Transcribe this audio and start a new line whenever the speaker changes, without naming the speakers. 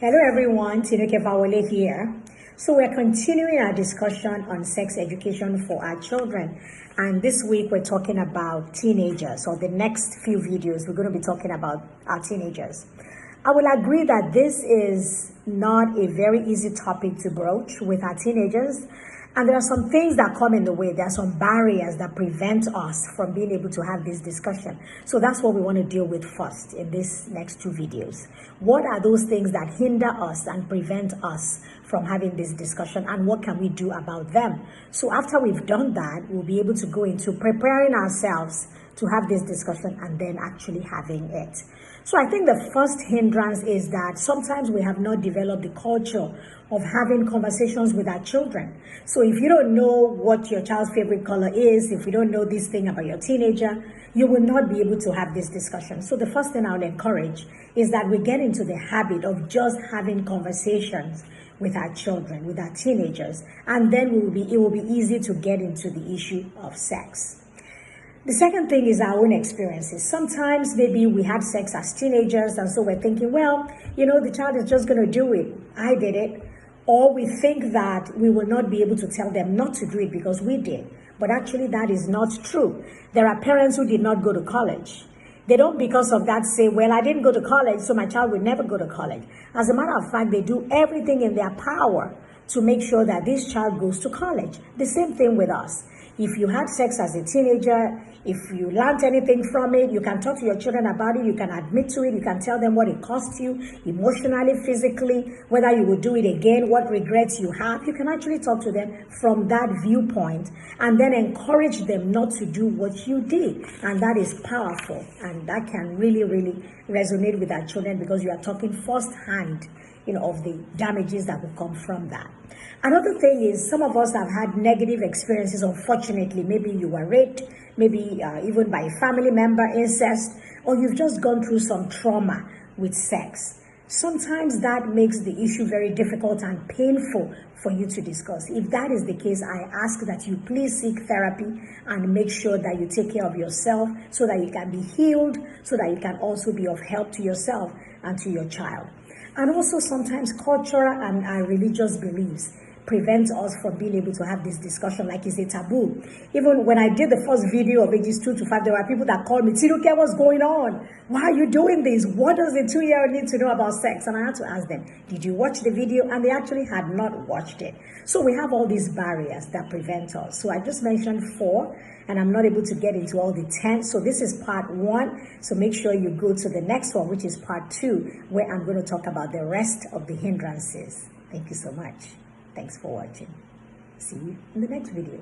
Hello everyone, Tinuke Fawole here. So we're continuing our discussion on sex education for our children. And this week we're talking about teenagers. So the next few videos we're going to be talking about our teenagers. I will agree that this is not a very easy topic to broach with our teenagers. And there are some things that come in the way. There are some barriers that prevent us from being able to have this discussion. So that's what we want to deal with first in these next two videos. What are those things that hinder us and prevent us from having this discussion, and what can we do about them? So after we've done that, we'll be able to go into preparing ourselves to have this discussion and then actually having it. So I think the first hindrance is that sometimes we have not developed the culture of having conversations with our children. So if you don't know what your child's favorite color is, if you don't know this thing about your teenager, you will not be able to have this discussion. So the first thing I would encourage is that we get into the habit of just having conversations with our children, with our teenagers, and then it will be easy to get into the issue of sex. The second thing is our own experiences. Sometimes maybe we had sex as teenagers, and so we're thinking, well, the child is just going to do it. I did it. Or we think that we will not be able to tell them not to do it because we did. But actually that is not true. There are parents who did not go to college. They don't because of that say, well, I didn't go to college, so my child will never go to college. As a matter of fact, they do everything in their power to make sure that this child goes to college. The same thing with us. If you had sex as a teenager, if you learned anything from it, you can talk to your children about it, you can admit to it, you can tell them what it cost you, emotionally, physically, whether you will do it again, what regrets you have. You can actually talk to them from that viewpoint and then encourage them not to do what you did. And that is powerful. And that can really, really resonate with our children because you are talking firsthand, of the damages that will come from that. Another thing is some of us have had negative experiences, unfortunately. Maybe you were raped, maybe even by a family member, incest, or you've just gone through some trauma with sex. Sometimes that makes the issue very difficult and painful for you to discuss. If that is the case, I ask that you please seek therapy and make sure that you take care of yourself so that you can be healed, so that you can also be of help to yourself and to your child. And also sometimes cultural and our religious beliefs prevent us from being able to have this discussion like it's a taboo. Even when I did the first video of ages 2 to 5, there were people that called me, Tinuke, what's going on? Why are you doing this? What does a 2-year-old need to know about sex? And I had to ask them, did you watch the video? And they actually had not watched it. So we have all these barriers that prevent us. So I just mentioned 4. And I'm not able to get into all the 10. So this is part 1. So make sure you go to the next one, which is part 2, where I'm going to talk about the rest of the hindrances. Thank you so much. Thanks for watching. See you in the next video.